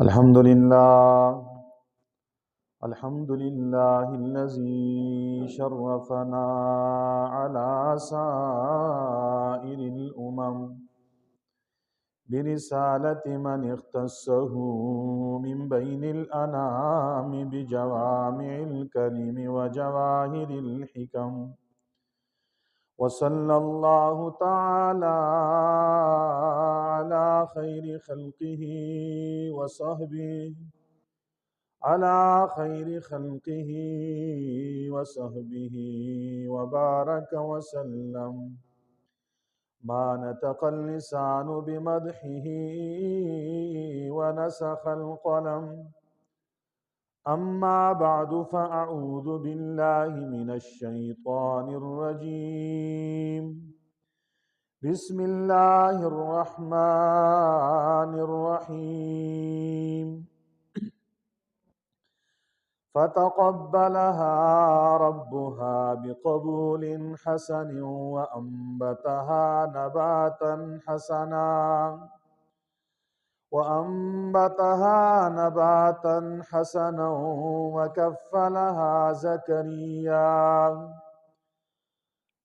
الحمد لله الحمد لله الذي شرفنا على سائر الأمم برسالة من اختصه من بين الأنام بجوامع الكلم وجواهر الحكم، وصلى الله تعالى على خير خلقه وصحبه على خير خلقه وصحبه وبارك وسلم. ما نطق اللسان بمدحه ونسخ القلم. أما بعد فأعوذ بالله من الشيطان الرجيم. بسم الله الرحمن الرحيم. فتقبلها ربها بقبول حسن وأنبتها نباتا حسنا وكفلها زكريا.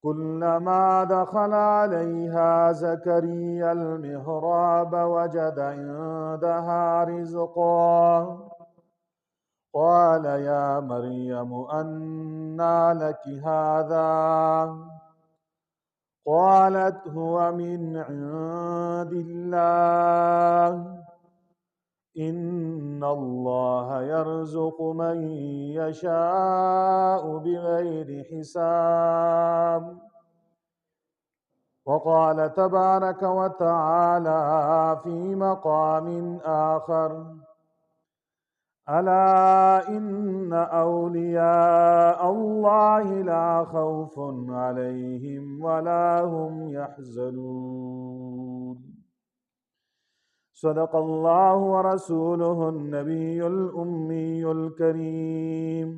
كلما دخل عليها زكريا المحراب وجد عندها رزقا. قال يا مريم أنى لك هذا؟ قالت هو من عند الله، إن الله يرزق من يشاء بغير حساب. وقال تبارك وتعالى في مقام آخر: ألا إن أولياء الله لا خوف عليهم ولا هم يحزنون. صدق الله ورسوله النبي الأمي الكريم،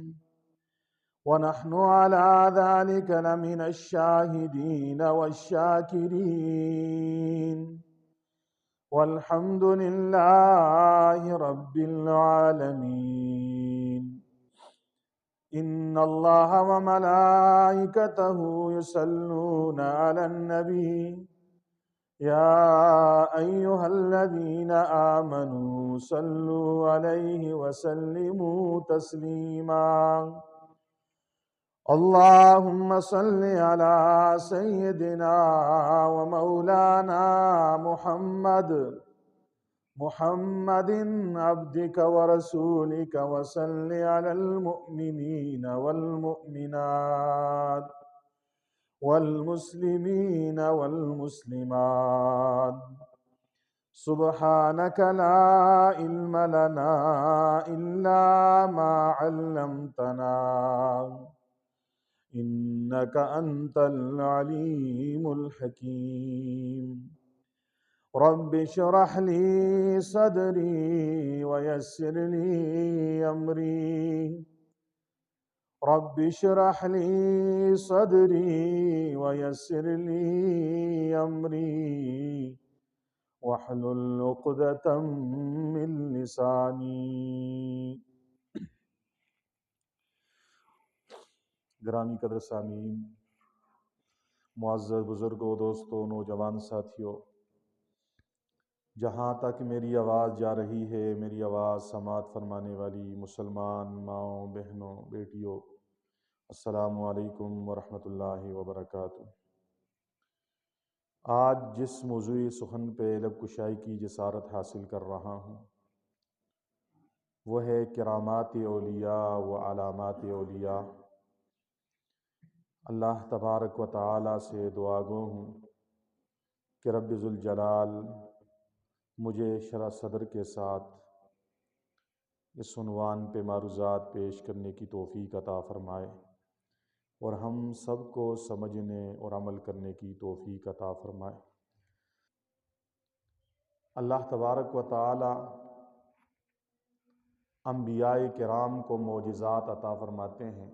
ونحن على ذلك لمن الشاهدين والشاكرين، والحمد لله رب العالمين. إن الله وملائكته يصلون على النبي، يا أيها الذين آمنوا صلوا عليه وسلموا تسليما. اللهم صل على سيدنا ومولانا محمد عبدك ورسولك، وصل على المؤمنين والمؤمنات والمسلمين والمسلمات. سبحانك لا علم لنا إلا ما علمتنا، إنك أنت العليم الحكيم. رب اشرح لي صدري ويسر لي أمري. رب اشرح لي صدري ويسر لي أمري واحلل عقدة من لساني. گرامی قدر سامعین، معزز بزرگوں، دوستوں، نوجوان ساتھیوں، جہاں تک میری آواز جا رہی ہے، میری آواز سماعت فرمانے والی مسلمان ماؤں، بہنوں، بیٹیوں، السلام علیکم ورحمۃ اللہ وبرکاتہ۔ آج جس موضوع سخن پہ لب کشائی کی جسارت حاصل کر رہا ہوں وہ ہے کرامات اولیاء و علامات اولیاء۔ اللہ تبارک و تعالی سے دعا گو ہوں کہ رب ذوالجلال مجھے شرح صدر کے ساتھ اس عنوان پہ معروضات پیش کرنے کی توفیق عطا فرمائے، اور ہم سب کو سمجھنے اور عمل کرنے کی توفیق عطا فرمائے۔ اللہ تبارک و تعالی انبیاء کرام کو معجزات عطا فرماتے ہیں،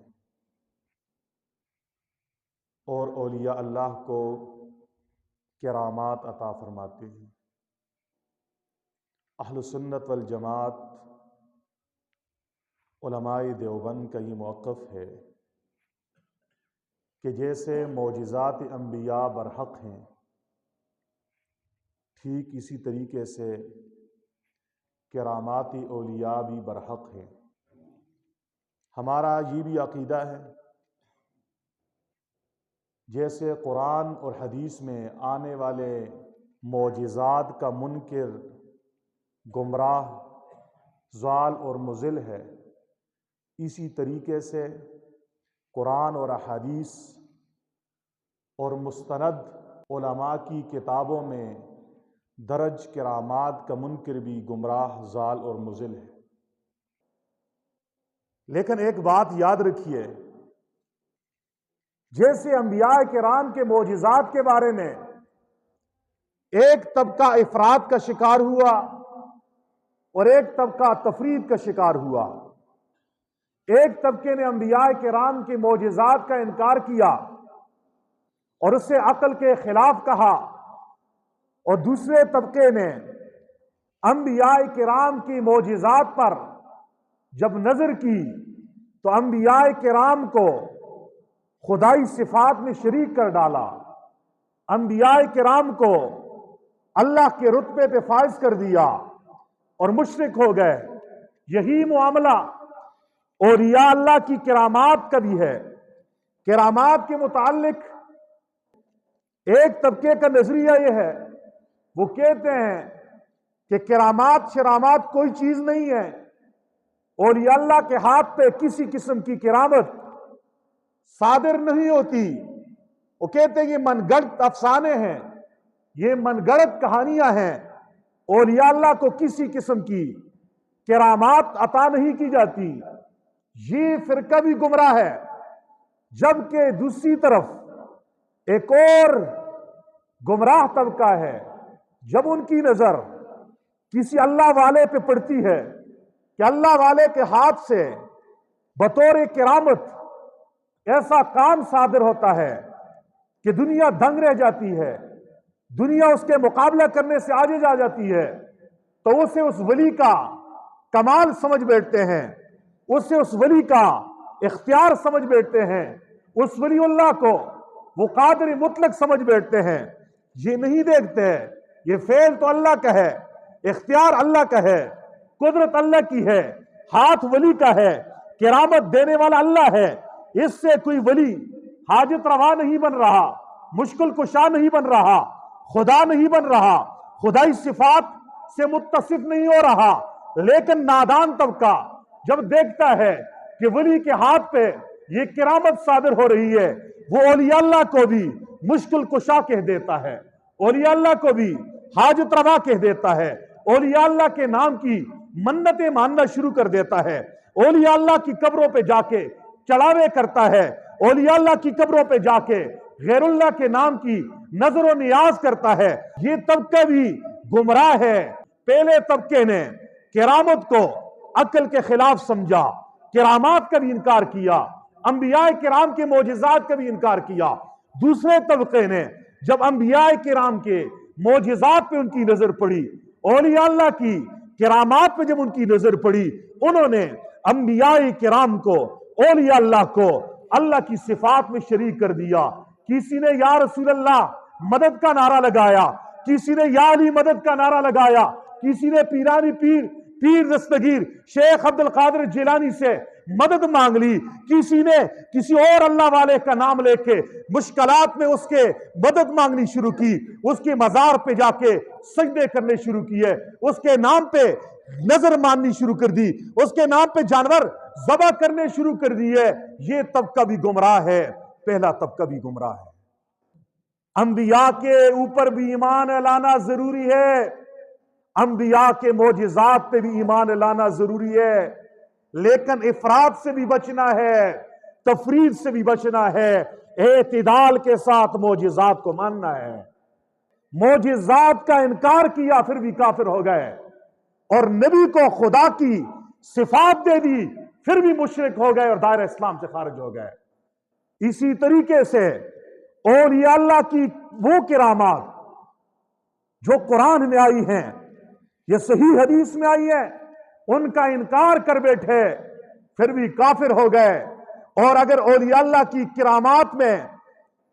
اور اولیاء اللہ کو کرامات عطا فرماتے ہیں۔ اہل سنت والجماعت علماء دیوبند کا یہ موقف ہے کہ جیسے معجزات انبیاء برحق ہیں، ٹھیک اسی طریقے سے کرامات اولیاء بھی برحق ہیں۔ ہمارا یہ بھی عقیدہ ہے جیسے قرآن اور حدیث میں آنے والے معجزات کا منکر گمراہ ضال اور مضل ہے، اسی طریقے سے قرآن اور احادیث اور مستند علماء کی کتابوں میں درج کرامات کا منکر بھی گمراہ ضال اور مضل ہے۔ لیکن ایک بات یاد رکھیے، جیسے انبیاء کرام کے معجزات کے بارے میں ایک طبقہ افراد کا شکار ہوا اور ایک طبقہ تفرید کا شکار ہوا، ایک طبقے نے انبیاء کرام کے معجزات کا انکار کیا اور اسے عقل کے خلاف کہا، اور دوسرے طبقے نے انبیاء کرام کی معجزات پر جب نظر کی تو انبیاء کرام کو خدائی صفات میں شریک کر ڈالا، انبیاء کرام کو اللہ کے رتبے پہ فائز کر دیا اور مشرک ہو گئے۔ یہی معاملہ اولیاء اللہ کی کرامات کا بھی ہے۔ کرامات کے متعلق ایک طبقے کا نظریہ یہ ہے، وہ کہتے ہیں کہ کرامات شرامات کوئی چیز نہیں ہے، اولیاء اللہ کے ہاتھ پہ کسی قسم کی کرامت صادر نہیں ہوتی۔ وہ کہتے ہیں یہ من گھڑت افسانے ہیں، یہ من گھڑت کہانیاں ہیں، اولیاء اللہ کو کسی قسم کی کرامات عطا نہیں کی جاتی۔ یہ فرقہ بھی گمراہ ہے۔ جبکہ دوسری طرف ایک اور گمراہ طبقہ ہے، جب ان کی نظر کسی اللہ والے پہ پڑتی ہے کہ اللہ والے کے ہاتھ سے بطور کرامت ایسا کام صادر ہوتا ہے کہ دنیا دنگ رہ جاتی ہے، دنیا اس کے مقابلہ کرنے سے عاجز آ جاتی ہے، تو اسے اس ولی کا کمال سمجھ بیٹھتے ہیں، اسے اس ولی کا اختیار سمجھ بیٹھتے ہیں، اس ولی اللہ کو وہ قادر مطلق سمجھ بیٹھتے ہیں۔ یہ نہیں دیکھتے یہ فعل تو اللہ کا ہے، اختیار اللہ کا ہے، قدرت اللہ کی ہے، ہاتھ ولی کا ہے، کرامت دینے والا اللہ ہے۔ اس سے کوئی ولی حاجت روا نہیں بن رہا، مشکل کشا نہیں بن رہا، خدا نہیں بن رہا، خدائی صفات سے متصف نہیں ہو رہا۔ لیکن نادان طبقہ جب دیکھتا ہے کہ ولی کے ہاتھ پہ یہ کرامت صادر ہو رہی ہے، وہ اولیاء اللہ کو بھی مشکل کشا کہہ دیتا ہے، اولیاء اللہ کو بھی حاجت روا کہہ دیتا ہے، اولیاء اللہ کے نام کی منتیں ماننا شروع کر دیتا ہے، اولیاء اللہ کی قبروں پہ جا کے چڑھاوے کرتا ہے، اولیاء اللہ کی قبروں پہ جا کے غیر اللہ کے نام کی نظر و نیاز کرتا ہے۔ یہ طبقہ بھی گمراہ ہے۔ پہلے طبقے نے کرامت کو عقل کے خلاف سمجھا، کرامات کا بھی انکار کیا، انبیاء کرام کے معجزات کا بھی انکار کیا۔ دوسرے طبقے نے جب انبیاء کرام کے معجزات پہ ان کی نظر پڑی، اولیاء اللہ کی کرامات پہ جب ان کی نظر پڑی، انہوں نے انبیاء کرام کو، اولیاء اللہ کو اللہ کی صفات میں شریک کر دیا۔ کسی نے یا رسول اللہ مدد کا نعرہ لگایا، کسی نے یا علی مدد کا نعرہ لگایا، کسی نے پیرانی پیر دستگیر شیخ عبد القادر جیلانی سے مدد مانگ لی، کسی نے کسی اور اللہ والے کا نام لے کے مشکلات میں اس کے مدد مانگنی شروع کی، اس کے مزار پہ جا کے سجدے کرنے شروع کیے، اس کے نام پہ نظر ماننی شروع کر دی، اس کے نام پہ جانور ذبح کرنے شروع کر دیے۔ یہ طبقہ بھی گمراہ ہے، پہلا طبقہ بھی گمراہ ہے۔ انبیاء کے اوپر بھی ایمان لانا ضروری ہے، انبیاء کے معجزات پہ بھی ایمان لانا ضروری ہے، لیکن افراد سے بھی بچنا ہے، تفرید سے بھی بچنا ہے، اعتدال کے ساتھ معجزات کو ماننا ہے۔ معجزات کا انکار کیا پھر بھی کافر ہو گئے، اور نبی کو خدا کی صفات دے دی پھر بھی مشرک ہو گئے اور دائرہ اسلام سے خارج ہو گئے۔ اسی طریقے سے اولیاء اللہ کی وہ کرامات جو قرآن میں آئی ہیں، یہ صحیح حدیث میں آئی ہے، ان کا انکار کر بیٹھے پھر بھی کافر ہو گئے۔ اور اگر اولیاء اللہ کی کرامات میں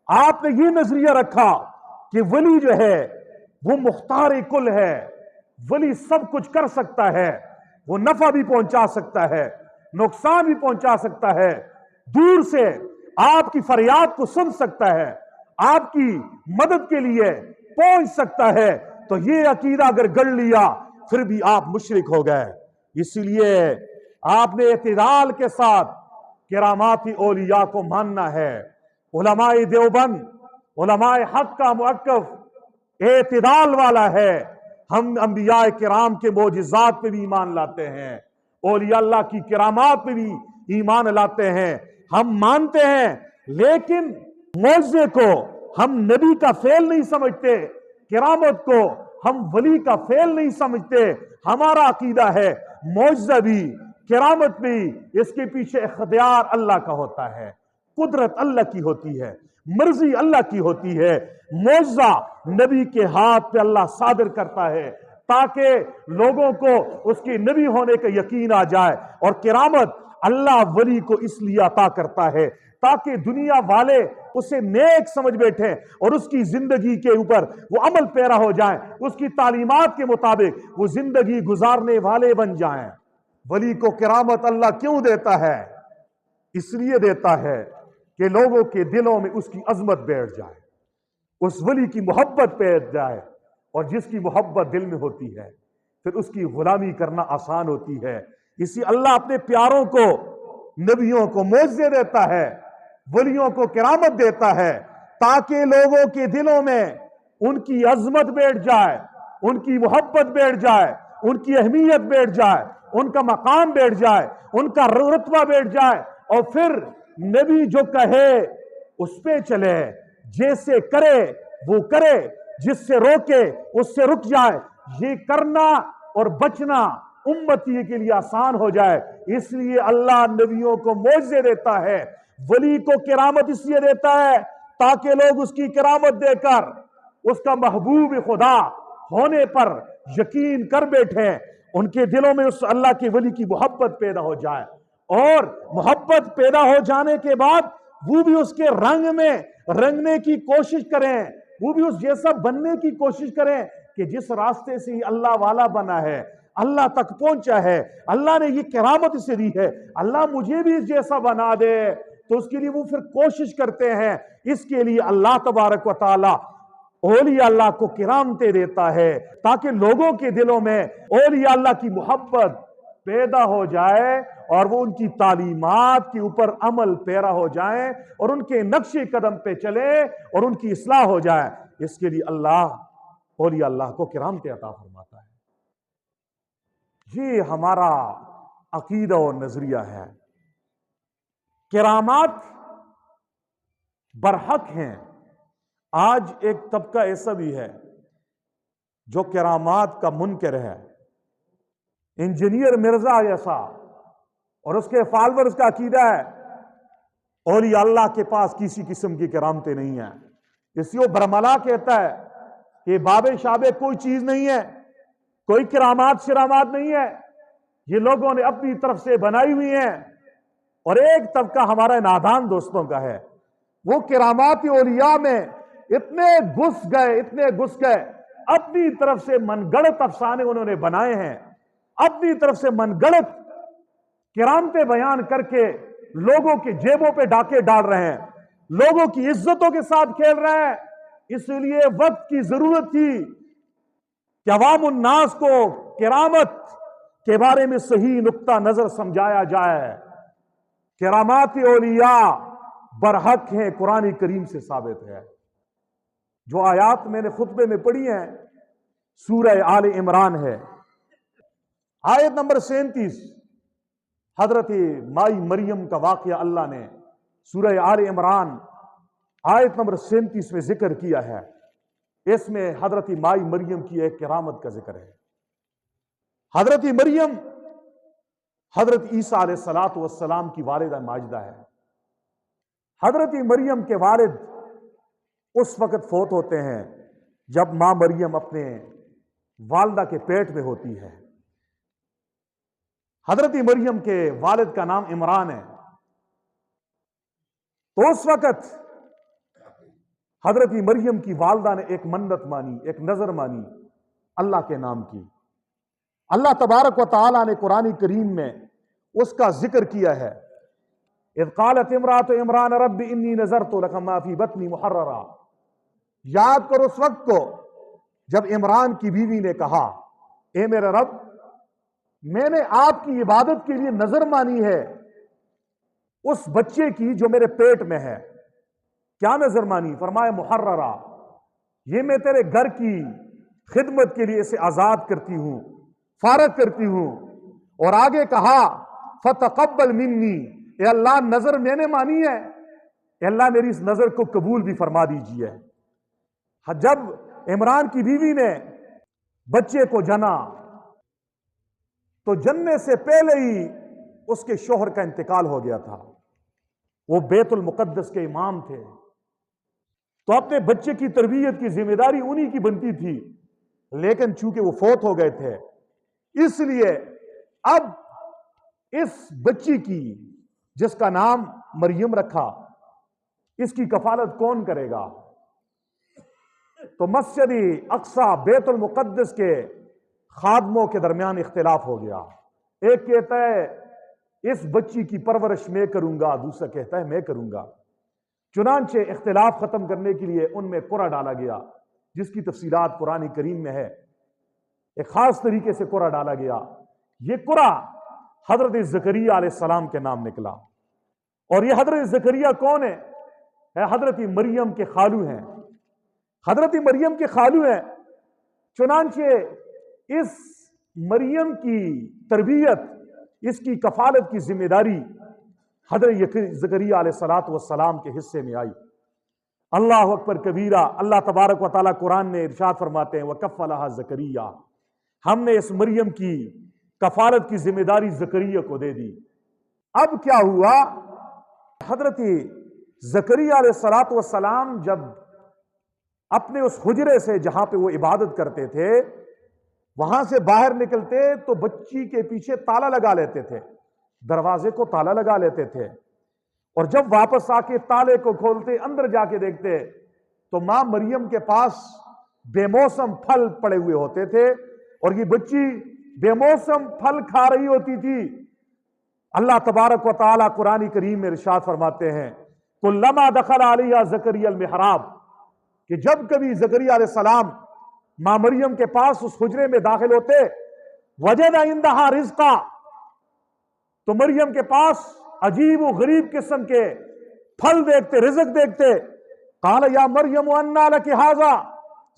آپ نے یہ نظریہ رکھا کہ ولی جو ہے وہ مختار کل ہے، ولی سب کچھ کر سکتا ہے، وہ نفع بھی پہنچا سکتا ہے، نقصان بھی پہنچا سکتا ہے، دور سے آپ کی فریاد کو سن سکتا ہے، آپ کی مدد کے لیے پہنچ سکتا ہے، تو یہ عقیدہ اگر گڑ لیا پھر بھی آپ مشرک ہو گئے۔ اسی لیے آپ نے اعتدال کے ساتھ کراماتی اولیاء کو ماننا ہے۔ علماء دیوبند، علماء حق کا موقف اعتدال والا ہے۔ ہم انبیاء کرام کے معجزات پہ بھی ایمان لاتے ہیں، اولیاء اللہ کی کرامات پہ بھی ایمان لاتے ہیں، ہم مانتے ہیں، لیکن معجزے کو ہم نبی کا فعل نہیں سمجھتے، کرامت کو ہم ولی کا فعل نہیں سمجھتے۔ ہمارا عقیدہ ہے معجزہ بھی، کرامت بھی، اس کے پیچھے اختیار اللہ کا ہوتا ہے، قدرت اللہ کی ہوتی ہے، مرضی اللہ کی ہوتی ہے۔ معجزہ نبی کے ہاتھ پہ اللہ صادر کرتا ہے تاکہ لوگوں کو اس کے نبی ہونے کا یقین آ جائے، اور کرامت اللہ ولی کو اس لیے عطا کرتا ہے تاکہ دنیا والے اسے نیک سمجھ بیٹھیں اور اس کی زندگی کے اوپر وہ عمل پیرا ہو جائیں، اس کی تعلیمات کے مطابق وہ زندگی گزارنے والے بن جائیں۔ ولی کو کرامت اللہ کیوں دیتا ہے؟ اس لیے دیتا ہے کہ لوگوں کے دلوں میں اس کی عظمت بیٹھ جائے، اس ولی کی محبت بیٹھ جائے، اور جس کی محبت دل میں ہوتی ہے پھر اس کی غلامی کرنا آسان ہوتی ہے۔ اسی اللہ اپنے پیاروں کو، نبیوں کو معجزے دیتا ہے، ولیوں کو کرامت دیتا ہے تاکہ لوگوں کے دلوں میں ان کی عظمت بیٹھ جائے، ان کی محبت بیٹھ جائے، ان کی اہمیت بیٹھ جائے، ان کا مقام بیٹھ جائے، ان کا رتبہ بیٹھ جائے، اور پھر نبی جو کہے اس پہ چلے، جیسے کرے وہ کرے، جس سے روکے اس سے رک جائے۔ یہ کرنا اور بچنا امتی کے لیے آسان ہو جائے، اس لیے اللہ نبیوں کو معجزے دیتا ہے، ولی کو کرامت اس لیے دیتا ہے تاکہ لوگ اس کی کرامت دے کر اس کا محبوب خدا ہونے پر یقین کر بیٹھے، ان کے دلوں میں اس اللہ کے ولی کی محبت پیدا ہو جائے، اور محبت پیدا ہو جانے کے بعد وہ بھی اس کے رنگ میں رنگنے کی کوشش کریں، وہ بھی اس جیسا بننے کی کوشش کریں کہ جس راستے سے یہ اللہ والا بنا ہے، اللہ تک پہنچا ہے، اللہ نے یہ کرامت اسے دی ہے، اللہ مجھے بھی اس جیسا بنا دے، تو اس کے لیے وہ پھر کوشش کرتے ہیں۔ اس کے لیے اللہ تبارک و تعالی اولیاء اللہ کو کرامتیں دیتا ہے تاکہ لوگوں کے دلوں میں اولیاء اللہ کی محبت پیدا ہو جائے، اور وہ ان کی تعلیمات کے اوپر عمل پیرا ہو جائیں، اور ان کے نقش قدم پہ چلے، اور ان کی اصلاح ہو جائے۔ اس کے لیے اللہ اولیاء اللہ کو کرامتیں عطا فرماتا ہے۔ یہ ہمارا عقیدہ و نظریہ ہے۔ کرامات برحق ہیں۔ آج ایک طبقہ ایسا بھی ہے جو کرامات کا منکر ہے، انجینئر مرزا جیسا، اور اس کے فالورز کا عقیدہ ہے اولیاء اللہ کے پاس کسی قسم کی کرامتیں نہیں ہیں۔ اس لیے وہ برملا کہتا ہے کہ بابے شابے کوئی چیز نہیں ہے، کوئی کرامات شرامات نہیں ہے، یہ لوگوں نے اپنی طرف سے بنائی ہوئی ہیں۔ اور ایک طبقہ ہمارا نادان دوستوں کا ہے، وہ کرامات اولیاء میں اتنے گھس گئے، اپنی طرف سے من گڑت افسانے انہوں نے بنائے ہیں، اپنی طرف سے من گڑت کرامتیں بیان کر کے لوگوں کے جیبوں پہ ڈاکے ڈال رہے ہیں، لوگوں کی عزتوں کے ساتھ کھیل رہے ہیں۔ اس لیے وقت کی ضرورت تھی کہ عوام الناس کو کرامت کے بارے میں صحیح نقطہ نظر سمجھایا جائے۔ کرامات اولیاء برحق ہیں، قرآن کریم سے ثابت ہے۔ جو آیات میں نے خطبے میں پڑھی ہیں سورہ آل عمران ہے، آیت نمبر 37، حضرت مائی مریم کا واقعہ اللہ نے سورہ آل عمران آیت نمبر 37 میں ذکر کیا ہے۔ اس میں حضرت مائی مریم کی ایک کرامت کا ذکر ہے۔ حضرت مریم حضرت عیسیٰ علیہ السلام کی والدہ ماجدہ ہے۔ حضرت مریم کے والد اس وقت فوت ہوتے ہیں جب ماں مریم اپنے والدہ کے پیٹ میں ہوتی ہے۔ حضرت مریم کے والد کا نام عمران ہے، تو اس وقت حضرت مریم کی والدہ نے ایک منت مانی، ایک نظر مانی اللہ کے نام کی۔ اللہ تبارک و تعالیٰ نے قرآن کریم میں اس کا ذکر کیا ہے، اذ قالت امرأۃ عمران رب انی نذرت لک ما فی بطنی محررا۔ یاد کرو اس وقت کو جب عمران کی بیوی نے کہا، اے میرے رب، میں نے آپ کی عبادت کے لیے نظر مانی ہے اس بچے کی جو میرے پیٹ میں ہے۔ کیا نظر مانی؟ فرمایا محررا، یہ میں تیرے گھر کی خدمت کے لیے اسے آزاد کرتی ہوں، فارغ کرتی ہوں۔ اور آگے کہا فتقبل منی، اے اللہ نظر میں نے مانی ہے، اے اللہ میری اس نظر کو قبول بھی فرما دیجیے۔ جب عمران کی بیوی نے بچے کو جنا تو جننے سے پہلے ہی اس کے شوہر کا انتقال ہو گیا تھا، وہ بیت المقدس کے امام تھے، تو اپنے بچے کی تربیت کی ذمہ داری انہی کی بنتی تھی، لیکن چونکہ وہ فوت ہو گئے تھے اس لیے اب اس بچی کی جس کا نام مریم رکھا، اس کی کفالت کون کرے گا؟ تو مسجد اقصی بیت المقدس کے خادموں کے درمیان اختلاف ہو گیا۔ ایک کہتا ہے اس بچی کی پرورش میں کروں گا، دوسرا کہتا ہے میں کروں گا۔ چنانچہ اختلاف ختم کرنے کے لیے ان میں قرعہ ڈالا گیا، جس کی تفصیلات قرآن کریم میں ہے۔ ایک خاص طریقے سے قرعہ ڈالا گیا، یہ قرعہ حضرت زکریا علیہ السلام کے نام نکلا۔ اور یہ حضرت زکریا کون ہے؟ حضرت مریم کے خالو ہیں، حضرت مریم کے خالو ہیں۔ چنانچہ اس مریم کی تربیت، اس کی کفالت کی ذمہ داری حضرت زکریا علیہ السلام کے حصے میں آئی۔ اللہ اکبر کبیرہ، اللہ تبارک و تعالیٰ قرآن میں ارشاد فرماتے ہیں وَكَفَّلَهَا زکریا، ہم نے اس مریم کی کفالت کی ذمہ داری زکریا کو دے دی۔ اب کیا ہوا؟ حضرت زکریا علیہ السلام جب اپنے اس حجرے سے جہاں پہ وہ عبادت کرتے تھے وہاں سے باہر نکلتے تو بچی کے پیچھے تالا لگا لیتے تھے، دروازے کو تالا لگا لیتے تھے، اور جب واپس آ کے تالے کو کھولتے اندر جا کے دیکھتے تو ماں مریم کے پاس بے موسم پھل پڑے ہوئے ہوتے تھے، اور یہ بچی بے موسم پھل کھا رہی ہوتی تھی۔ اللہ تبارک و تعالیٰ قرآن کریم میں ارشاد فرماتے ہیں کلما دخل علیہا زکریا المحراب، کہ جب کبھی زکریا علیہ السلام ماں مریم کے پاس اس حجرے میں داخل ہوتے وجد عندہا رزقا، تو مریم کے پاس عجیب و غریب قسم کے پھل دیکھتے، رزق دیکھتے۔ قال یا مریم انا لک ھذا،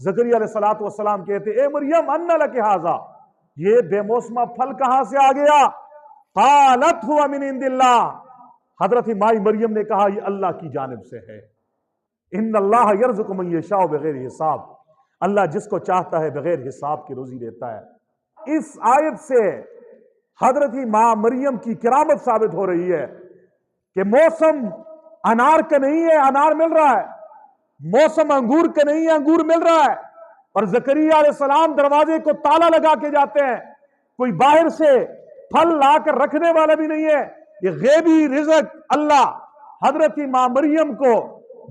زکریا علیہ السلام کہتے اے مریم انا لک ھذا، یہ بے موسمہ پھل کہاں سے آ گیا؟ قالت هو من عند اللہ، حضرت مائی مریم نے کہا یہ اللہ کی جانب سے ہے۔ ان اللہ یرزق من یشاء بغیر حساب، اللہ جس کو چاہتا ہے بغیر حساب کی روزی دیتا ہے۔ اس آیت سے حضرت ماں مریم کی کرامت ثابت ہو رہی ہے کہ موسم انار کا نہیں ہے، انار مل رہا ہے، موسم انگور کا نہیں ہے، انگور مل رہا ہے، اور زکریا علیہ السلام دروازے کو تالا لگا کے جاتے ہیں، کوئی باہر سے پھل لا کر رکھنے والا بھی نہیں ہے، یہ غیبی رزق اللہ حضرت ماں مریم کو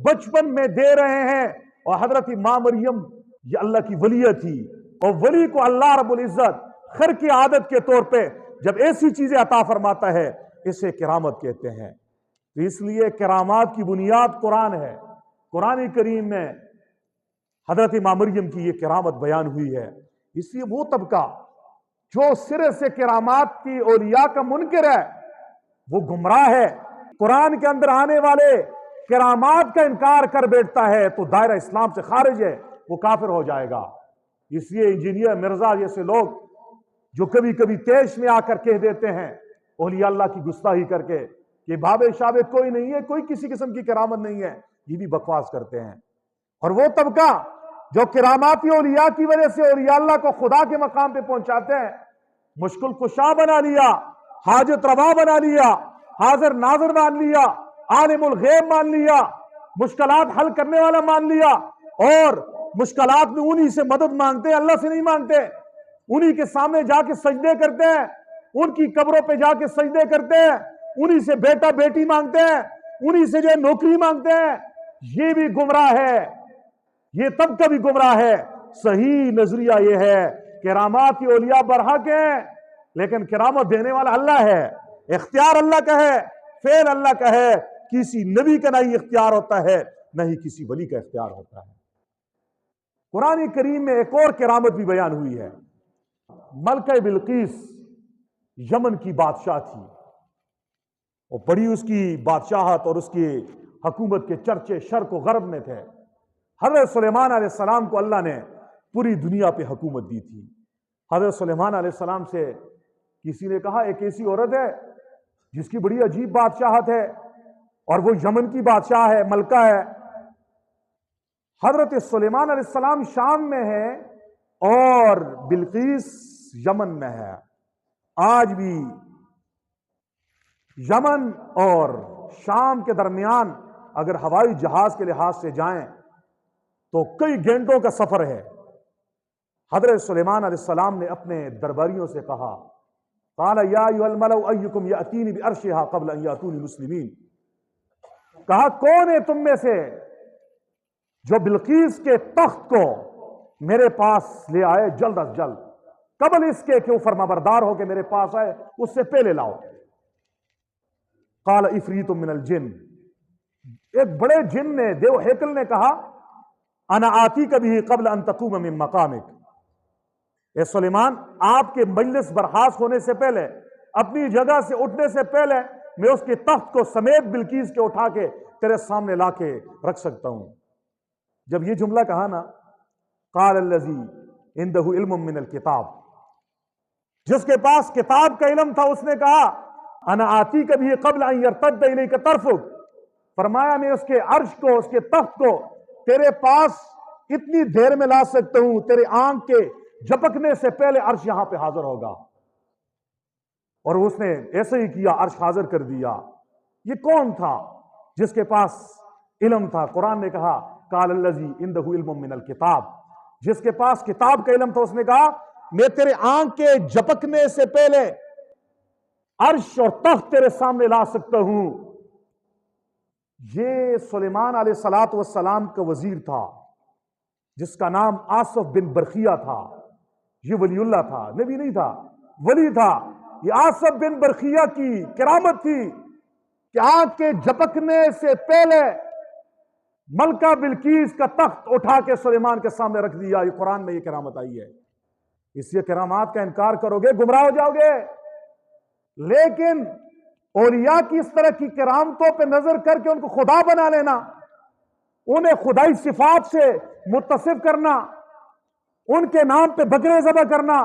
بچپن میں دے رہے ہیں۔ اور حضرت ماں مریم یہ اللہ کی ولیہ تھی، اور ولی کو اللہ رب العزت خر کی عادت کے طور پہ جب ایسی چیزیں عطا فرماتا ہے اسے کرامت کہتے ہیں۔ تو اس لیے کرامات کی بنیاد قرآن ہے، قرآن کریم میں حضرت ماں مریم کی یہ کرامت بیان ہوئی ہے۔ اس لیے وہ طبقہ جو سرے سے کرامات کی اولیاء کا منکر ہے وہ گمراہ ہے۔ قرآن کے اندر آنے والے کرامات کا انکار کر بیٹھتا ہے تو دائرہ اسلام سے خارج ہے، وہ کافر ہو جائے گا۔ اس لیے انجینئر مرزا جیسے لوگ جو کبھی کبھی تیش میں آ کر کہہ دیتے ہیں اولیاء اللہ کی گستاخی کر کے کہ بابے شابے کوئی نہیں ہے، کوئی کسی قسم کی کرامت نہیں ہے، یہ بھی بکواس کرتے ہیں۔ اور وہ طبقہ جو کراماتی اولیاء کی وجہ سے اولیاء اللہ کو خدا کے مقام پہ پہنچاتے ہیں، مشکل کشا بنا لیا، حاجت روا بنا لیا، حاضر ناظر مان لیا، عالم الغیب مان لیا، مشکلات حل کرنے والا مان لیا، اور مشکلات میں انہی سے مدد مانگتے ہیں، اللہ سے نہیں مانگتے۔ انہی کے سامنے جا کے سجدے کرتے ہیں، ان کی قبروں پہ جا کے سجدے کرتے ہیں، انہی سے بیٹا بیٹی مانگتے ہیں، انہی سے جو نوکری مانگتے ہیں، یہ بھی گمراہ ہے، یہ طبقہ بھی گمراہ ہے۔ صحیح نظریہ یہ ہے کرامات کی اولیاء برحق ہیں، لیکن کرامت دینے والا اللہ ہے، اختیار اللہ کا ہے، فعل اللہ کا ہے، کسی نبی کا نہ ہی اختیار ہوتا ہے نہ ہی کسی ولی کا اختیار ہوتا ہے۔ قرآن کریم میں ایک اور کرامت بھی بیان ہوئی ہے۔ ملکہ بلقیس یمن کی بادشاہ تھی، اور بڑی اس کی بادشاہت اور اس کی حکومت کے چرچے شرق و غرب میں تھے۔ حضرت سلیمان علیہ السلام کو اللہ نے پوری دنیا پہ حکومت دی تھی۔ حضرت سلیمان علیہ السلام سے کسی نے کہا ایک ایسی عورت ہے جس کی بڑی عجیب بادشاہت ہے اور وہ یمن کی بادشاہ ہے، ملکہ ہے۔ حضرت سلیمان علیہ السلام شام میں ہے اور بلقیس یمن میں ہے۔ آج بھی یمن اور شام کے درمیان اگر ہوائی جہاز کے لحاظ سے جائیں تو کئی گھنٹوں کا سفر ہے۔ حضرت سلیمان علیہ السلام نے اپنے درباریوں سے کہا، قال یا ایھا الملأ ایکم یأتینی بعرشھا قبل ان یأتونی مسلمین، کہا کون ہے تم میں سے جو بلقیس کے تخت کو میرے پاس لے آئے جلد از جلد، قبل اس کے کہ وہ فرمانبردار ہو کے میرے پاس آئے، اس سے پہلے لاؤ۔ قال عفریت من الجن، ایک بڑے جن نے، دیو ہیکل نے کہا، انا آتیک بہ قبل ان تقوم من مقامک، اے سلیمان آپ کے مجلس برخاست ہونے سے پہلے، اپنی جگہ سے اٹھنے سے پہلے میں اس کے تخت کو سمیت بلقیس کے اٹھا کے تیرے سامنے لا کے رکھ سکتا ہوں۔ جب یہ جملہ کہا نا، قال الذی عندہ علم من الکتاب، جس کے پاس کتاب کا علم تھا اس نے کہا، انا آتیک بہ قبل ان یرتد الیک طرفک، فرمایا میں اس کے عرش کو، اس کے تخت کو تیرے پاس اتنی دیر میں لا سکتا ہوں، تیرے آنکھ کے جھپکنے سے پہلے عرش یہاں پہ حاضر ہوگا۔ اور اس نے ایسے ہی کیا، عرش حاضر کر دیا۔ یہ کون تھا جس کے پاس علم تھا؟ قرآن نے کہا قال الذی عندہ علم من الکتاب، جس کے پاس کتاب کا علم تھا اس نے کہا میں تیرے آنکھ کے جھپکنے سے پہلے عرش اور تخت تیرے سامنے لا سکتا ہوں۔ یہ سلیمان علیہ السلام کا وزیر تھا جس کا نام آصف بن برخیہ تھا۔ یہ ولی اللہ تھا، نبی نہیں تھا، ولی تھا۔ یہ آصف بن برخیہ کی کرامت تھی کہ آنکھ کے جھپکنے سے پہلے ملکہ بلقیس کا تخت اٹھا کے سلیمان کے سامنے رکھ دیا۔ یہ قرآن میں یہ کرامت آئی ہے۔ اس لیے کرامات کا انکار کرو گے گمراہ ہو جاؤ گے۔ لیکن اولیاء کی اس طرح کی کرامتوں پہ نظر کر کے ان کو خدا بنا لینا، انہیں خدائی صفات سے متصف کرنا، ان کے نام پہ بکرے ذبح کرنا،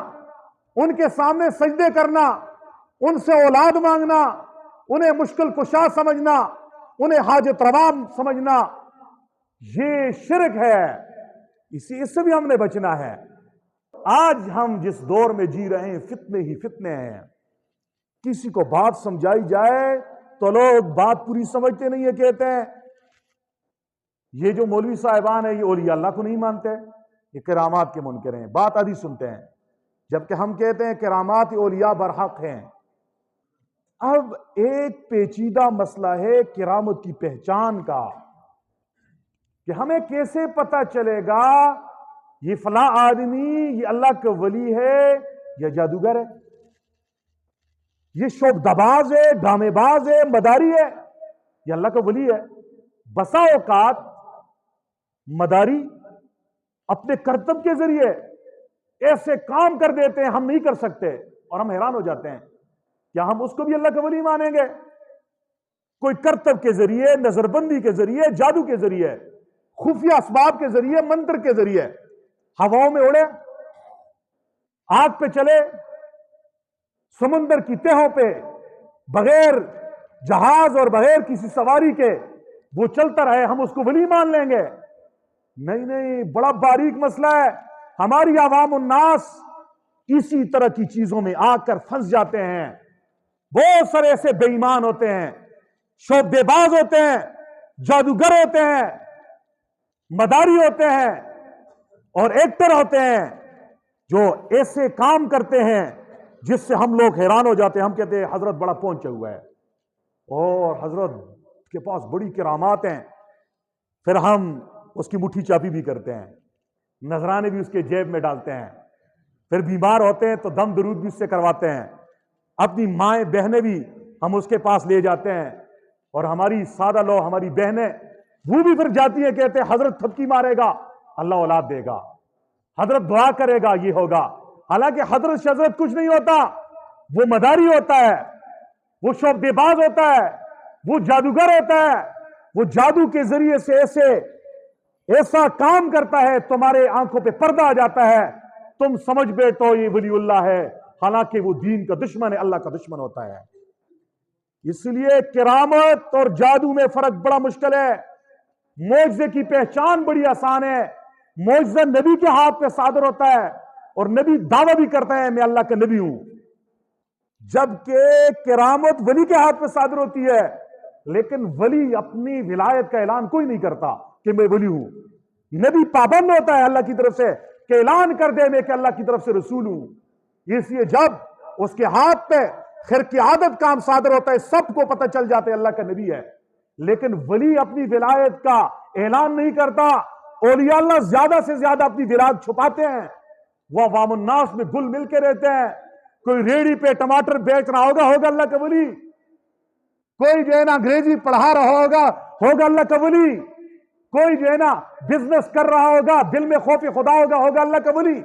ان کے سامنے سجدے کرنا، ان سے اولاد مانگنا، انہیں مشکل کشا سمجھنا، انہیں حاجت روا سمجھنا، یہ شرک ہے۔ اس سے بھی ہم نے بچنا ہے۔ آج ہم جس دور میں جی رہے ہیں فتنے ہی فتنے ہیں۔ کسی کو بات سمجھائی جائے تو لوگ بات پوری سمجھتے نہیں ہے، کہتے ہیں یہ جو مولوی صاحبان ہیں یہ اولیاء اللہ کو نہیں مانتے، یہ کرامات کے منکر ہیں، بات آدھی سنتے ہیں، جبکہ ہم کہتے ہیں کرامات اولیاء برحق ہیں۔ اب ایک پیچیدہ مسئلہ ہے کرامت کی پہچان کا، کہ ہمیں کیسے پتہ چلے گا یہ فلاں آدمی یہ اللہ کا ولی ہے یا جادوگر ہے، یہ شوق دباز ہے، ڈرامے باز ہے، مداری ہے، یہ اللہ کا ولی ہے۔ بسا اوقات مداری اپنے کرتب کے ذریعے ایسے کام کر دیتے ہیں ہم نہیں کر سکتے، اور ہم حیران ہو جاتے ہیں کیا ہم اس کو بھی اللہ کا ولی مانیں گے؟ کوئی کرتب کے ذریعے، نظر بندی کے ذریعے، جادو کے ذریعے، خفیہ اسباب کے ذریعے، منتر کے ذریعے ہواؤں میں اڑے، آگ پہ چلے، سمندر کی تہوں پہ بغیر جہاز اور بغیر کسی سواری کے وہ چلتا رہے، ہم اس کو ولی مان لیں گے؟ نہیں نہیں، بڑا باریک مسئلہ ہے۔ ہماری عوام الناس اسی طرح کی چیزوں میں آ کر پھنس جاتے ہیں۔ بہت سارے ایسے بے ایمان ہوتے ہیں، شعبدے باز ہوتے ہیں، جادوگر ہوتے ہیں، مداری ہوتے ہیں اور ایکٹر ہوتے ہیں، جو ایسے کام کرتے ہیں جس سے ہم لوگ حیران ہو جاتے ہیں. ہم کہتے ہیں حضرت بڑا پہنچا ہوا ہے اور حضرت کے پاس بڑی کرامات ہیں. پھر ہم اس کی مٹھی چاپی بھی کرتے ہیں, نذرانے بھی اس کے جیب میں ڈالتے ہیں. پھر بیمار ہوتے ہیں تو دم درود بھی اس سے کرواتے ہیں. اپنی مائیں بہنیں بھی ہم اس کے پاس لے جاتے ہیں. اور ہماری سادہ لو ہماری بہنیں وہ بھی پھر جاتی ہیں, کہتے ہیں حضرت تھپکی مارے گا اللہ اولاد دے گا, حضرت دعا کرے گا یہ ہوگا. حالانکہ حضرت شضرت کچھ نہیں ہوتا, وہ مداری ہوتا ہے, وہ شعبدے باز ہوتا ہے, وہ جادوگر ہوتا ہے. وہ جادو کے ذریعے سے ایسا کام کرتا ہے تمہارے آنکھوں پہ پردہ آ جاتا ہے, تم سمجھ بیٹھو یہ ولی اللہ ہے, حالانکہ وہ دین کا دشمن ہے, اللہ کا دشمن ہوتا ہے. اس لیے کرامت اور جادو میں فرق بڑا مشکل ہے. معجزے کی پہچان بڑی آسان ہے. معجزہ نبی کے ہاتھ پہ صادر ہوتا ہے اور نبی دعویٰ بھی کرتا ہے میں اللہ کا نبی ہوں, جبکہ کرامت ولی کے ہاتھ پہ صادر ہوتی ہے. لیکن ولی اپنی ولایت کا اعلان کوئی نہیں کرتا کہ میں ولی ہوں. نبی پابند ہوتا ہے اللہ کی طرف سے کہ اعلان کر دے میں کہ اللہ کی طرف سے رسول ہوں. اس لیے جب اس کے ہاتھ پہ خرق عادت کام صادر ہوتا ہے سب کو پتہ چل جاتا ہے اللہ کا نبی ہے. لیکن ولی اپنی ولایت کا اعلان نہیں کرتا. اولیاء اللہ زیادہ سے زیادہ اپنی ولایت چھپاتے ہیں. وہ عوام الناس میں گل مل کے رہتے ہیں. کوئی ریڑھی پہ ٹماٹر بیچ رہا ہوگا اللہ کا ولی. کوئی جو ہے نا انگریزی پڑھا رہا ہوگا اللہ کا ولی. کوئی جو ہے نا بزنس کر رہا ہوگا, دل میں خوف خدا ہوگا اللہ کا ولی.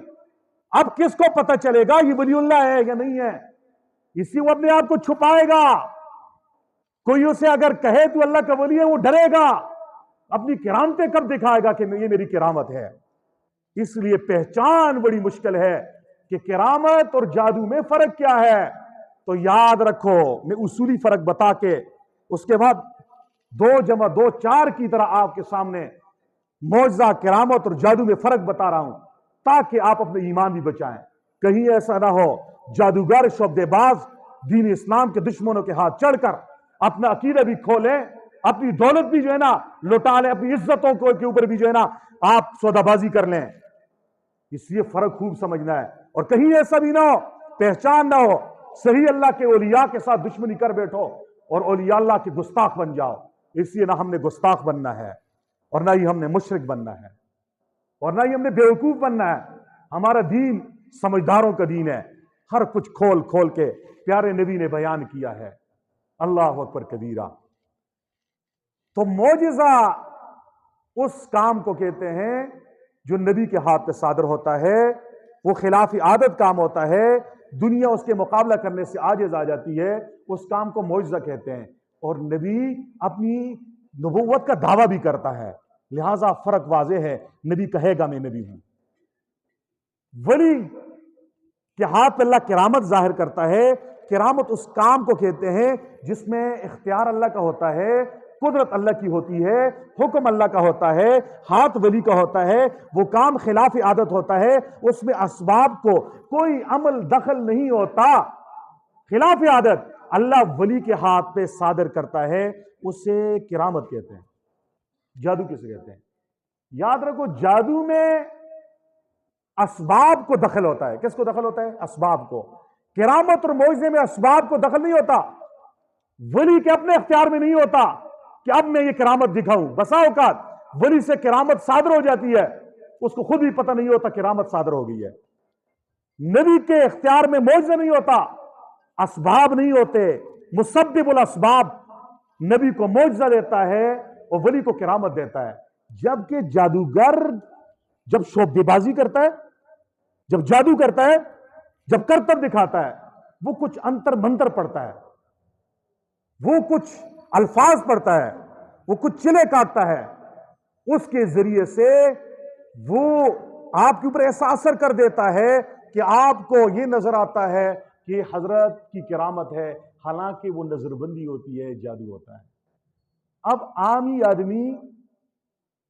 اب کس کو پتہ چلے گا یہ ولی اللہ ہے یا نہیں ہے؟ اسی وہ اپنے آپ کو چھپائے گا. کوئی اسے اگر کہے تو اللہ کا ولی ہے وہ ڈرے گا. اپنی کرامتیں کب دکھائے گا کہ یہ میری کرامت ہے؟ اس لیے پہچان بڑی مشکل ہے کہ کرامت اور جادو میں فرق کیا ہے. تو یاد رکھو, میں اصولی فرق بتا کے اس کے بعد 2 + 2 4 کی طرح آپ کے سامنے معجزہ, کرامت اور جادو میں فرق بتا رہا ہوں تاکہ آپ اپنے ایمان بھی بچائیں. کہیں ایسا نہ ہو جادوگر شعبدے باز دین اسلام کے دشمنوں کے ہاتھ چڑھ کر اپنا عقیدہ بھی کھولیں, اپنی دولت بھی جو ہے نا لوٹا لیں, اپنی عزتوں کے اوپر بھی جو ہے نا آپ سودا بازی کر لیں. اس لیے فرق خوب سمجھنا ہے. اور کہیں ایسا بھی نہ ہو, پہچان نہ ہو, صحیح اللہ کے اولیاء کے ساتھ دشمنی کر بیٹھو اور اولیاء اللہ کے گستاخ بن جاؤ. اس لیے نہ ہم نے گستاخ بننا ہے اور نہ ہی ہم نے مشرک بننا ہے اور نہ ہی ہم نے بیوقوف بننا ہے. ہمارا دین سمجھداروں کا دین ہے. ہر کچھ کھول کھول کے پیارے نبی نے بیان کیا ہے. اللہ اکبر کبیرہ. تو معجزہ اس کام کو کہتے ہیں جو نبی کے ہاتھ پہ صادر ہوتا ہے. وہ خلاف عادت کام ہوتا ہے, دنیا اس کے مقابلہ کرنے سے عاجز آ جاتی ہے, اس کام کو معجزہ کہتے ہیں. اور نبی اپنی نبوت کا دعویٰ بھی کرتا ہے, لہذا فرق واضح ہے. نبی کہے گا میں نبی ہوں. ولی کے ہاتھ پہ اللہ کرامت ظاہر کرتا ہے. کرامت اس کام کو کہتے ہیں جس میں اختیار اللہ کا ہوتا ہے, قدرت اللہ کی ہوتی ہے, حکم اللہ کا ہوتا ہے, ہاتھ ولی کا ہوتا ہے. وہ کام خلاف عادت ہوتا ہے, اس میں اسباب کو کوئی عمل دخل نہیں ہوتا. خلاف عادت اللہ ولی کے ہاتھ پہ صادر کرتا ہے, اسے کرامت کہتے ہیں. جادو کسے کہتے ہیں؟ یاد رکھو جادو میں اسباب کو دخل ہوتا ہے. کس کو دخل ہوتا ہے؟ اسباب کو. کرامت اور معجزے میں اسباب کو دخل نہیں ہوتا. ولی کے اپنے اختیار میں نہیں ہوتا کہ اب میں یہ کرامت دکھاؤں. بسا اوقات ولی سے کرامت صادر ہو جاتی ہے, اس کو خود بھی پتہ نہیں ہوتا کرامت صادر ہو گئی ہے. نبی کے اختیار میں معجزہ نہیں ہوتا, اسباب نہیں ہوتے. مسبب الاسباب نبی کو معجزہ دیتا ہے اور ولی کو کرامت دیتا ہے. جبکہ جادوگر جب شعبدے بازی کرتا ہے, جب جادو کرتا ہے, جب کرتب دکھاتا ہے, وہ کچھ انتر منتر پڑھتا ہے, وہ کچھ الفاظ پڑھتا ہے, وہ کچھ چلے کاٹتا ہے. اس کے ذریعے سے وہ آپ کے اوپر ایسا اثر کر دیتا ہے کہ آپ کو یہ نظر آتا ہے کہ حضرت کی کرامت ہے, حالانکہ وہ نظر بندی ہوتی ہے, جادو ہوتا ہے. اب عامی آدمی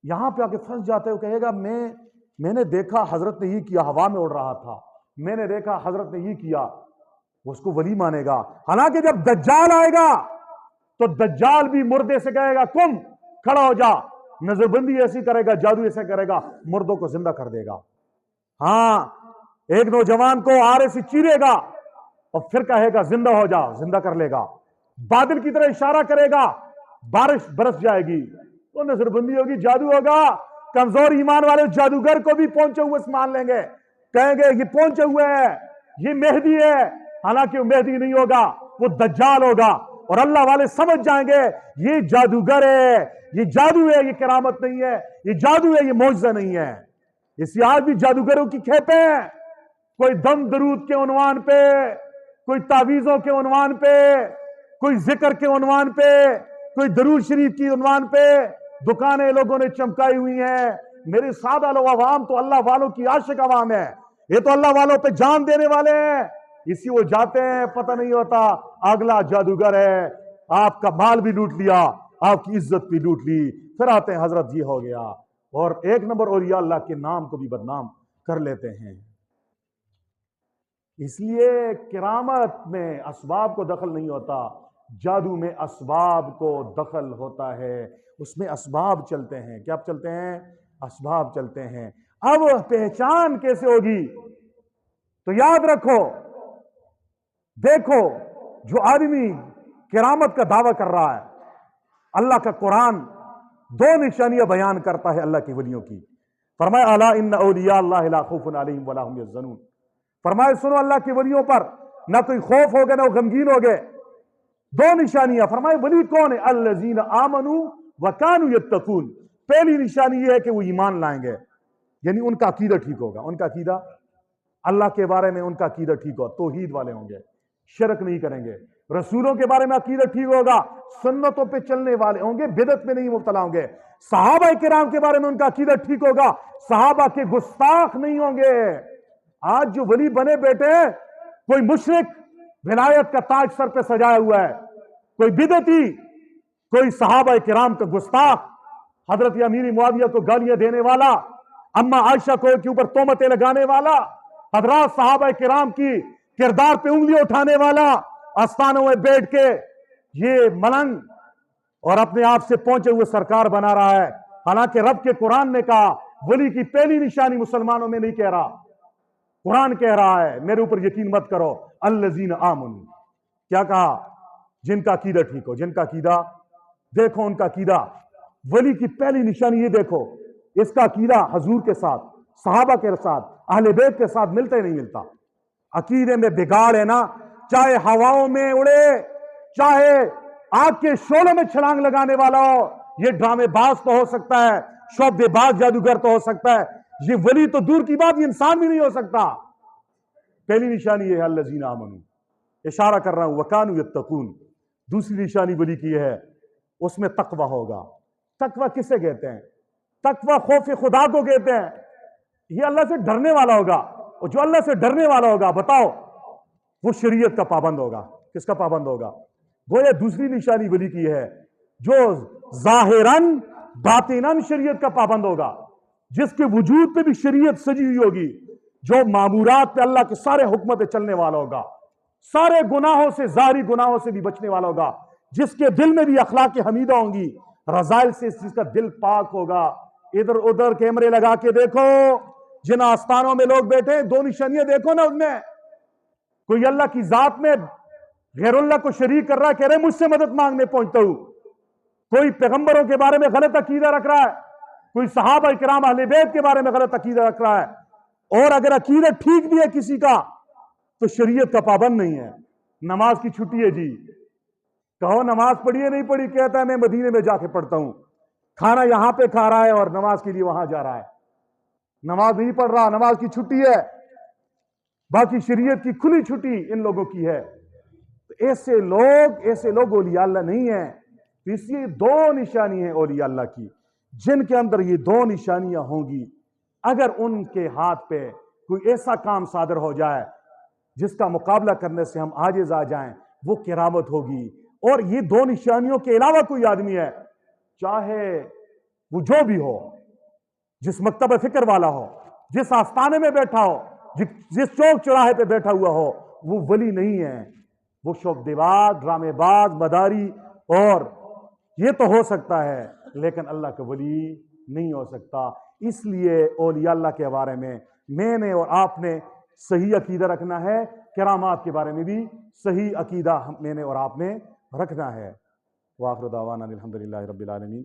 یہاں پہ آ کے پھنس جاتا ہے, وہ کہے گا میں نے دیکھا حضرت نے یہ کیا, ہوا میں اڑ رہا تھا, میں نے دیکھا حضرت نے یہ کیا, وہ اس کو ولی مانے گا. حالانکہ جب دجال آئے گا تو دجال بھی مردے سے کہے گا کم کھڑا ہو جا, نظر بندی ایسی کرے گا, جادو ایسے کرے گا, مردوں کو زندہ کر دے گا. ہاں ایک نوجوان کو آرے سے چیرے گا اور پھر کہے گا زندہ ہو جا، زندہ کر لے گا، بادل کی طرح اشارہ کرے گا، بارش برس جائے گی، تو نظر بندی ہوگی، جادو ہوگا۔ کمزور ایمان والے جادوگر کو بھی پہنچے ہوئے مان لیں گے، کہیں گے یہ پہنچے ہوئے ہے، یہ مہدی ہے، حالانکہ وہ مہدی نہیں ہوگا، وہ دجال ہوگا۔ اور اللہ والے سمجھ جائیں گے یہ جادوگر ہے، یہ جادو ہے، یہ کرامت نہیں ہے، یہ جادو ہے، یہ معجزہ نہیں ہے۔ اسی آج بھی جادوگروں کی کھیپیں ہیں، کوئی دم درود کے عنوان پہ، کوئی تعویذوں کے عنوان پہ، کوئی ذکر کے عنوان پہ، کوئی درود شریف کی عنوان پہ دکانیں لوگوں نے چمکائی ہوئی ہیں۔ میرے سادہ لوگ عوام تو اللہ والوں کی عاشق عوام ہے، یہ تو اللہ والوں پہ جان دینے والے ہیں، اسی وہ جاتے ہیں، پتہ نہیں ہوتا اگلا جادوگر ہے، آپ کا مال بھی لوٹ لیا، آپ کی عزت بھی لوٹ لی، پھر آتے ہیں حضرت یہ ہو گیا، اور ایک نمبر اولیاء اللہ کے نام کو بھی بدنام کر لیتے ہیں۔ اس لیے کرامت میں اسباب کو دخل نہیں ہوتا، جادو میں اسباب کو دخل ہوتا ہے، اس میں اسباب چلتے ہیں۔ کیا چلتے ہیں؟ اسباب چلتے ہیں۔ اب پہچان کیسے ہوگی؟ تو یاد رکھو، دیکھو جو آدمی کرامت کا دعویٰ کر رہا ہے، اللہ کا قرآن دو نشانیاں بیان کرتا ہے اللہ کے ولیوں کی۔ فرمایا الا ان اولیاء اللہ لا خوف علیہم ولا هم یحزنون، فرمایا سنو اللہ کے ولیوں پر نہ کوئی خوف ہوگا نہ وہ غمگین ہوگے۔ دو نشانیاں، فرمایا ولی کون ہے؟ الذین آمنوا وکانوا یتقون، پہلی نشانی یہ ہے کہ وہ ایمان لائیں گے، یعنی ان کا عقیدہ ٹھیک ہوگا، ان کا عقیدہ اللہ کے بارے میں ان کا عقیدہ ٹھیک ہوگا، توحید والے ہوں گے، شرک نہیں کریں گے، رسولوں کے بارے میں عقیدہ ٹھیک ہوگا، سنتوں پہ چلنے والے ہوں گے، بدعت میں نہیں مبتلا ہوں گے، صحابہ کرام کے بارے میں ان کا عقیدہ ٹھیک ہوگا، صحابہ کے گستاخ نہیں ہوں گے۔ آج جو ولی بنے بیٹھے ہیں، کوئی مشرک ولایت کا تاج سر پہ سجایا ہوا ہے، کوئی بدعتی، کوئی صحابہ کرام کا گستاخ، حضرت امیر معاویہ کو گالیاں دینے والا، اما عائشہ کو کے اوپر تہمتیں لگانے والا، حضرات صحابہ کرام کی کردار پہ انگلی اٹھانے والا، آستانوں میں بیٹھ کے یہ ملنگ اور اپنے آپ سے پہنچے ہوئے سرکار بنا رہا ہے، حالانکہ رب کے قرآن نے کہا ولی کی پہلی نشانی مسلمانوں میں نہیں کہہ رہا، قرآن کہہ رہا ہے، میرے اوپر یقین مت کرو، الذین آمنوا، کیا کہا؟ جن کا عقیدہ ٹھیک ہو، جن کا عقیدہ، دیکھو ان کا عقیدہ، ولی کی پہلی نشانی یہ دیکھو، اس کا عقیدہ حضور کے ساتھ، صحابہ کے ساتھ، اہل بیت کے ساتھ ملتا ہی نہیں ملتا۔ عقیدے میں بگاڑ ہے نا، چاہے ہواؤں میں اڑے، چاہے آگ کے شعلوں میں چھلانگ لگانے والا ہو، یہ ڈرامے باز تو ہو سکتا ہے، شعبدے باز جادوگر تو ہو سکتا ہے، یہ ولی تو دور کی بات، یہ انسان بھی نہیں ہو سکتا۔ پہلی نشانی یہ ہے الذین آمنوا، اشارہ کر رہا ہوں، وکانوا یتقون۔ دوسری نشانی ولی کی ہے، اس میں تقوی ہوگا۔ تقوی کسے کہتے ہیں؟ تقوی خوف خدا کو کہتے ہیں، یہ اللہ سے ڈرنے والا ہوگا، اور جو اللہ سے ڈرنے والا ہوگا، بتاؤ وہ شریعت کا پابند ہوگا۔ کس کا پابند ہوگا؟ گویا دوسری نشانی ولی کی ہے، جو ظاہراً باطناً شریعت کا پابند ہوگا، جس کے وجود پہ بھی شریعت سجی ہوئی ہوگی، جو معمورات پہ اللہ کے سارے حکمت پہ چلنے والا ہوگا، سارے گناہوں سے، ظاہری گناہوں سے بھی بچنے والا ہوگا، جس کے دل میں بھی اخلاق حمیدہ ہوں گی، رذائل سے اس چیز کا دل پاک ہوگا۔ ادھر ادھر کیمرے لگا کے دیکھو، جن آستانوں میں لوگ بیٹھے ہیں، دو نشانیاں دیکھو نا ان میں، کوئی اللہ کی ذات میں غیر اللہ کو شریک کر رہا ہے، کہہ رہے مجھ سے مدد مانگنے پہنچتا ہوں، کوئی پیغمبروں کے بارے میں غلط عقیدہ رکھ رہا ہے، کوئی صحابہ کرام اہل بیت کے بارے میں غلط عقیدہ رکھ رہا ہے، اور اگر عقیدہ ٹھیک بھی ہے کسی کا تو شریعت کا پابند نہیں ہے۔ نماز کی چھٹی ہے جی، کہو نماز پڑھی ہے نہیں پڑھی، کہتا ہے میں مدینے میں جا کے پڑھتا ہوں، کھانا یہاں پہ کھا رہا ہے اور نماز کے لیے وہاں جا رہا ہے، نماز نہیں پڑھ رہا، نماز کی چھٹی ہے، باقی شریعت کی کھلی چھٹی ان لوگوں کی ہے۔ تو ایسے لوگ اولیاء اللہ نہیں ہیں۔ اس لیے دو نشانی ہیں اولیاء اللہ کی، جن کے اندر یہ دو نشانیاں ہوں گی، اگر ان کے ہاتھ پہ کوئی ایسا کام صادر ہو جائے جس کا مقابلہ کرنے سے ہم عاجز آ جائیں، وہ کرامت ہوگی۔ اور یہ دو نشانیوں کے علاوہ کوئی آدمی ہے، چاہے وہ جو بھی ہو، جس مکتب فکر والا ہو، جس آستانے میں بیٹھا ہو، جس چوک چوراہے پہ بیٹھا ہوا ہو، وہ ولی نہیں ہے، وہ شعبدے باز، ڈرامے باز، مداری، اور یہ تو ہو سکتا ہے لیکن اللہ کا ولی نہیں ہو سکتا۔ اس لیے اولیاء اللہ کے بارے میں نے اور آپ نے صحیح عقیدہ رکھنا ہے، کرامات کے بارے میں بھی صحیح عقیدہ میں نے اور آپ نے رکھنا ہے۔ وآخر دعوانا الحمدللہ رب العالمین۔